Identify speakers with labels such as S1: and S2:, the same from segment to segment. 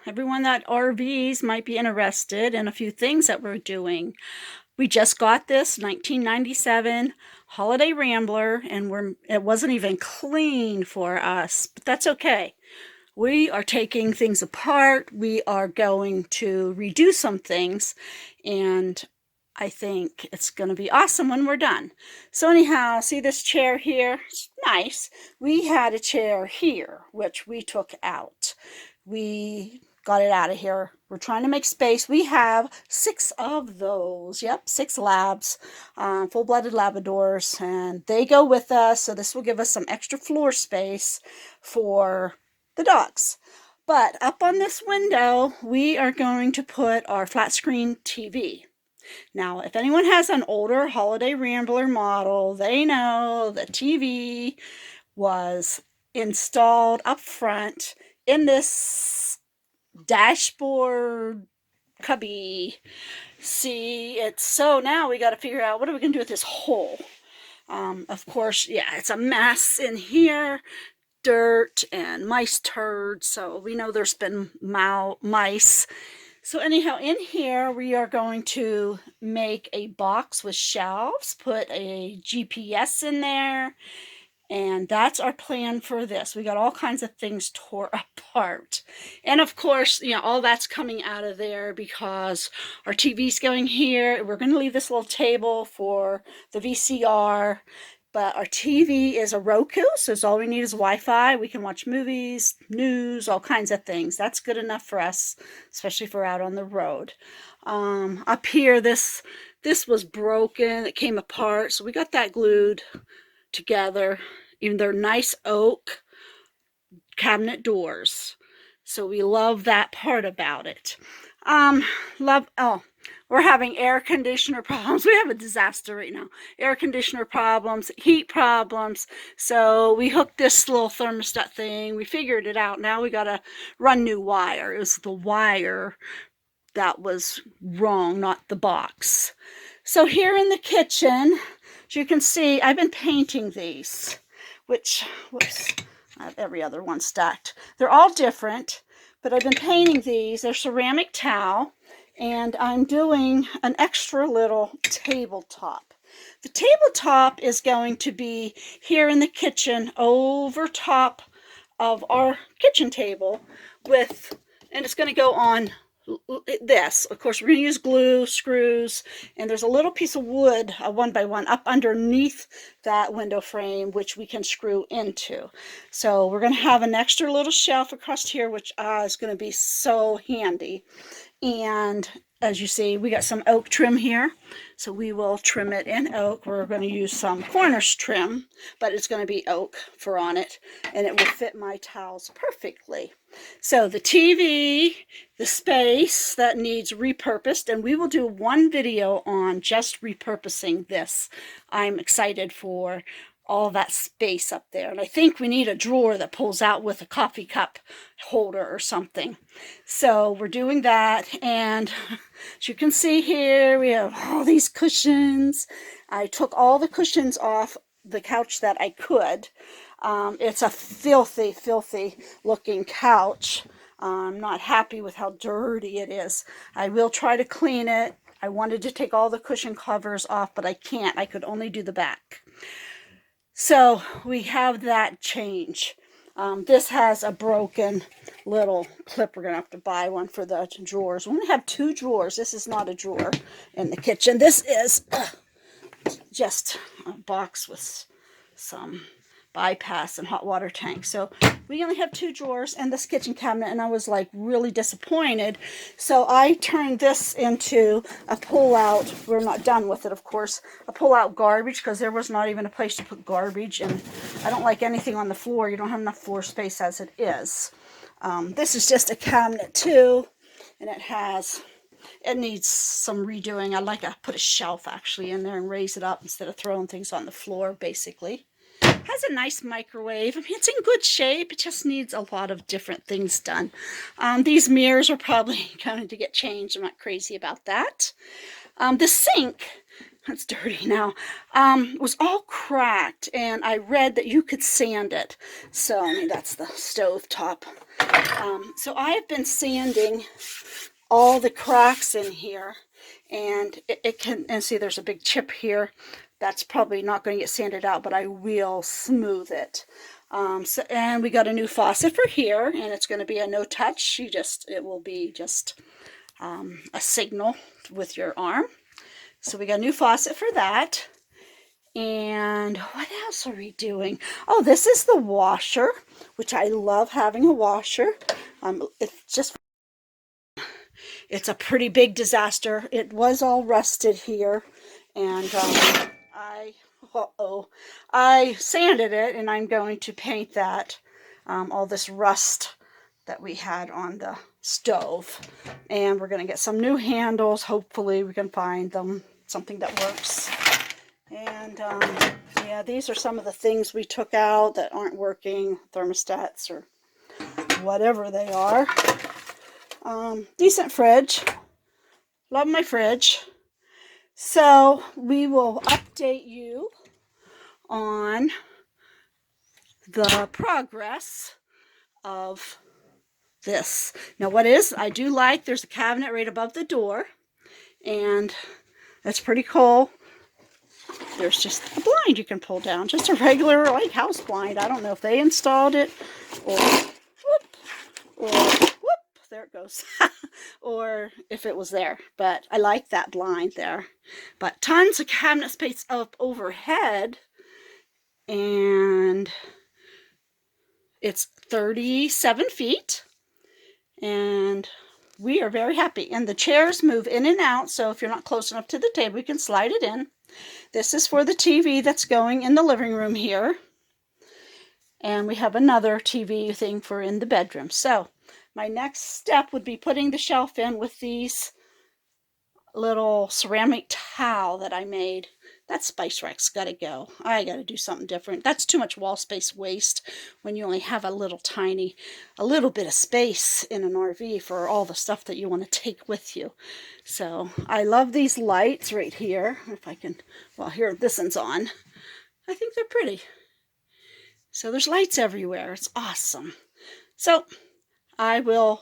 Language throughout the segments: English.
S1: everyone that RVs might be interested in a few things that we're doing. We just got this 1997 Holiday Rambler, and it wasn't even clean for us, but that's okay. We are taking things apart. We are going to redo some things, and I think it's going to be awesome when we're done. So anyhow, see this chair here? It's nice. We had a chair here, which we took out. We got it out of here. We're trying to make space. We have 6 of those. Yep, 6 labs, full-blooded Labradors, and they go with us. So this will give us some extra floor space for the dogs. But up on this window, we are going to put our flat screen TV. Now, if anyone has an older Holiday Rambler model, they know the TV was installed up front in this dashboard cubby. See, so now we got to figure out what are we going to do with this hole. Of course, yeah, it's a mess in here. Dirt and mice turds, so we know there's been mice. So anyhow, in here we are going to make a box with shelves, put a GPS in there, and that's our plan for this. We got all kinds of things tore apart. And of course, all that's coming out of there because our TV's going here. We're going to leave this little table for the VCR. But our TV is a Roku, so all we need is Wi-Fi. We can watch movies, news, all kinds of things. That's good enough for us, especially if we're out on the road. Up here, this was broken. It came apart, so we got that glued together. Even they're nice oak cabinet doors, so we love that part about it. We're having air conditioner problems. We have a disaster right now. Air conditioner problems, heat problems. So we hooked this little thermostat thing. We figured it out. Now we got to run new wire. It was the wire that was wrong, not the box. So here in the kitchen, as you can see, I've been painting these, which, whoops, I have every other one stacked. They're all different, but I've been painting these. They're ceramic towel. And I'm doing an extra little tabletop. The tabletop is going to be here in the kitchen over top of our kitchen table and it's going to go on this. Of course, we're going to use glue, screws, and there's a little piece of wood, a 1x1, up underneath that window frame, which we can screw into. So we're going to have an extra little shelf across here, which is going to be so handy. And as you see, we got some oak trim here, so we will trim it in oak. We're going to use some cornice trim, but it's going to be oak for on it, and it will fit my towels perfectly. So the TV, the space that needs repurposed, and we will do one video on just repurposing this. I'm excited for all that space up there. And I think we need a drawer that pulls out with a coffee cup holder or something. So we're doing that. And as you can see here, we have all these cushions. I took all the cushions off the couch that I could. It's a filthy, filthy looking couch. I'm not happy with how dirty it is. I will try to clean it. I wanted to take all the cushion covers off, but I can't. I could only do the back. So we have that change. This has a broken little clip. We're going to have to buy one for the drawers. We only have 2 drawers. This is not a drawer in the kitchen. This is just a box with some bypass and hot water tank. So we only have 2 drawers and this kitchen cabinet, and I was like really disappointed. So I turned this into a pull-out. We're not done with it, of course. A pull-out garbage, because there was not even a place to put garbage, and I don't like anything on the floor. You don't have enough floor space as it is. This is just a cabinet too, and it needs some redoing. I'd like to put a shelf actually in there and raise it up instead of throwing things on the floor, basically. Has a nice microwave. I mean, it's in good shape. It just needs a lot of different things done. These mirrors are probably going to get changed. I'm not crazy about that. The sink It's dirty now, was all cracked, and I read that you could sand it. So, I mean, that's the stove top. So I have been sanding all the cracks in here, and it can, and see there's a big chip here. That's probably not going to get sanded out, but I will smooth it. And we got a new faucet for here, and it's going to be a no touch. It will be just a signal with your arm. So we got a new faucet for that. And what else are we doing? Oh, this is the washer, which I love having a washer. It's a pretty big disaster. It was all rusted here, and I sanded it, and I'm going to paint that, all this rust that we had on the stove. And we're going to get some new handles. Hopefully we can find them, something that works. And yeah, these are some of the things we took out that aren't working, thermostats or whatever they are. Decent fridge. Love my fridge. So we will update you on the progress of this. Now I do like, there's a cabinet right above the door, and that's pretty cool. There's just a blind you can pull down, just a regular like house blind. I don't know if they installed it or there it goes, or if it was there, but I like that blind there. But tons of cabinet space up overhead, and it's 37 feet, and we are very happy. And the chairs move in and out, so if you're not close enough to the table, you can slide it in. This is for the TV that's going in the living room here, and we have another TV thing for in the bedroom. So my next step would be putting the shelf in with these little ceramic towel that I made. That spice rack's got to go. I got to do something different. That's too much wall space waste when you only have a little bit of space in an RV for all the stuff that you want to take with you. So I love these lights right here. If I can, well, here, this one's on. I think they're pretty. So there's lights everywhere. It's awesome. So I will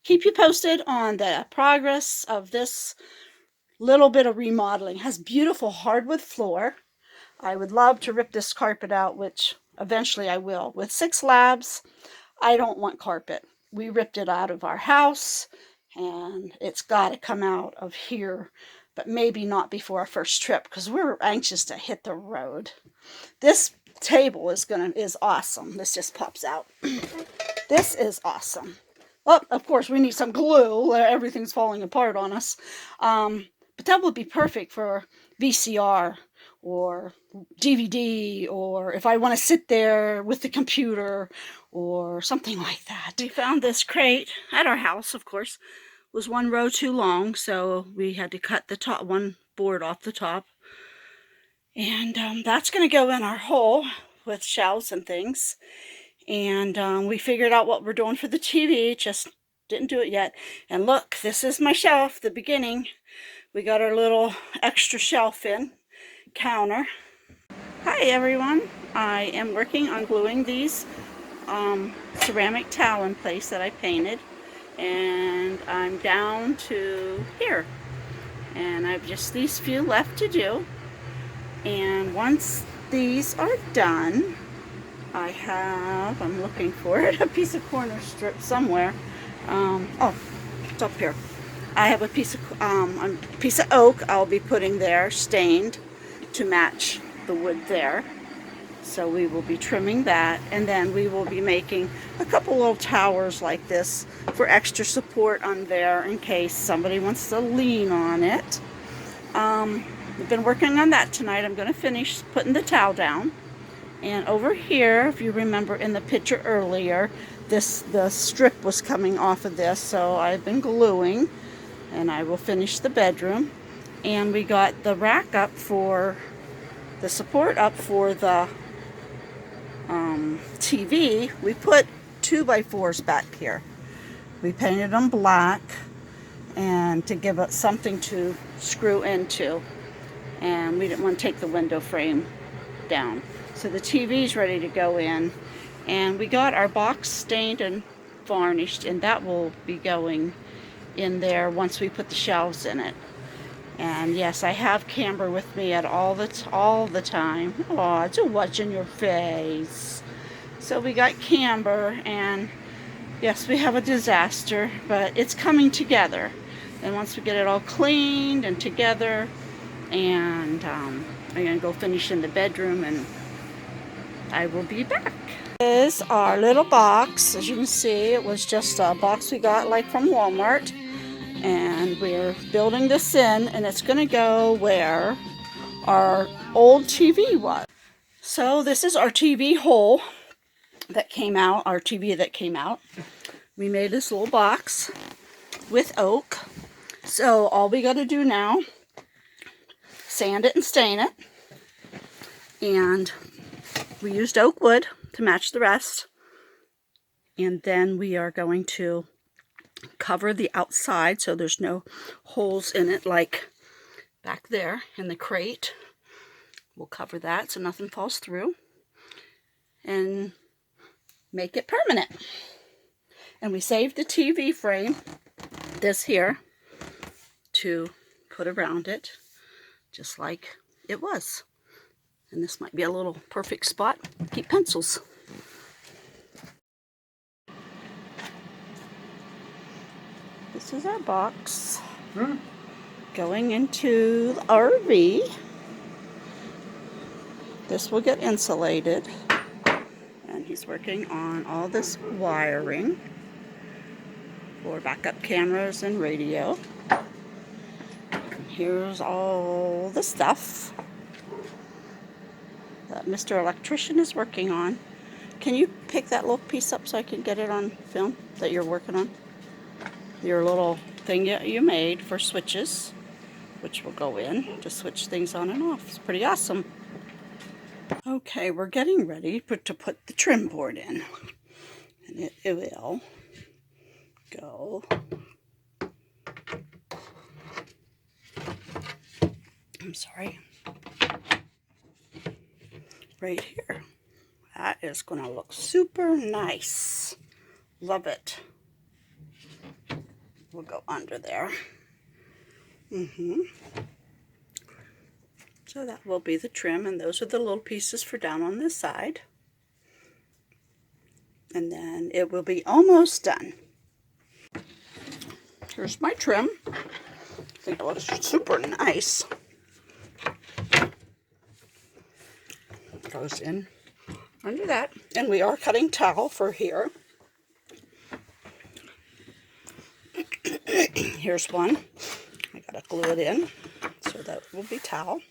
S1: keep you posted on the progress of this little bit of remodeling. It has beautiful hardwood floor. I would love to rip this carpet out, which eventually I will. With 6 labs, I don't want carpet. We ripped it out of our house, and it's got to come out of here, but maybe not before our first trip, because we're anxious to hit the road. This table is awesome. This just pops out. This is awesome. Well, of course, we need some glue. Everything's falling apart on us. But that would be perfect for VCR or DVD, or if I want to sit there with the computer or something like that. We found this crate at our house, of course. It was 1 row too long, so we had to cut the top, one board off the top. And that's going to go in our hole with shelves and things. And we figured out what we're doing for the TV, just didn't do it yet. And look, this is my shelf, the beginning. We got our little extra shelf in, counter. Hi everyone, I am working on gluing these ceramic towel in place that I painted. And I'm down to here. And I've just these few left to do. And once these are done, I'm looking for it, a piece of corner strip somewhere. Oh, it's up here. I have a piece of oak I'll be putting there, stained to match the wood there. So we will be trimming that, and then we will be making a couple little towers like this for extra support on there in case somebody wants to lean on it. We've been working on that tonight. I'm going to finish putting the towel down. And over here, if you remember in the picture earlier, the strip was coming off of this, so I've been gluing, and I will finish the bedroom. And we got the rack up for the support up for the TV. We put 2x4s back here. We painted them black, and to give it something to screw into. and we didn't want to take the window frame down. So the TV's ready to go in, and we got our box stained and varnished, and that will be going in there once we put the shelves in it. And yes, I have Camber with me at all the time. Oh, it's a watching your face. So we got Camber, and yes, we have a disaster, but it's coming together. And once we get it all cleaned and together, and I'm gonna go finish in the bedroom, and I will be back. This is our little box. As you can see, it was just a box we got like from Walmart, and we're building this in, and it's gonna go where our old TV was. So this is our TV hole that came out, our TV that came out. We made this little box with oak. So all we got to do now, sand it and stain it. And we used oak wood to match the rest. And then we are going to cover the outside so there's no holes in it like back there in the crate. We'll cover that so nothing falls through. And make it permanent. And we saved the TV frame, this here, to put around it, just like it was. And this might be a little perfect spot to keep pencils. This is our box going into the RV. This will get insulated. And he's working on all this wiring for backup cameras and radio. And here's all the stuff that Mr. Electrician is working on. Can you pick that little piece up so I can get it on film that you're working on? Your little thing you made for switches, which will go in to switch things on and off. It's pretty awesome. Okay, we're getting ready to put the trim board in. And it will go right here. That is going to look super nice. Love it. We'll go under there. So that will be the trim, and those are the little pieces for down on this side. And then it will be almost done. Here's my trim. I think it looks super nice. Goes in under that. And we are cutting towel for here. Here's one. I gotta glue it in, so that will be towel.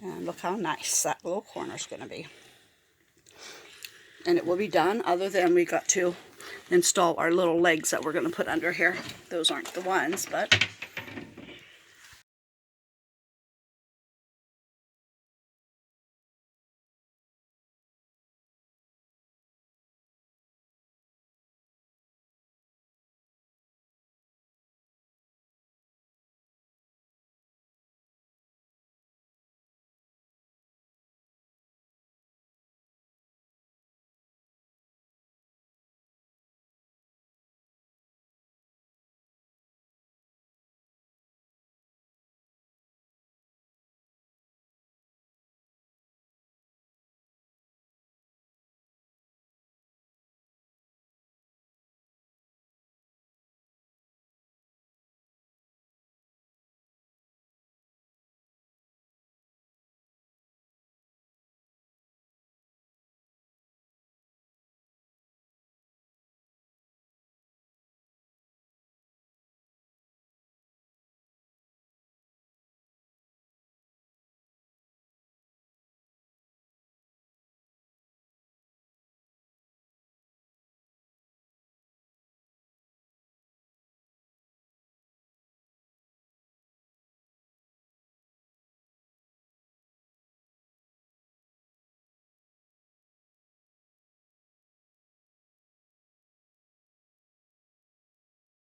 S1: And look how nice that little corner is going to be. And it will be done, other than we got to install our little legs that we're going to put under here. Those aren't the ones, but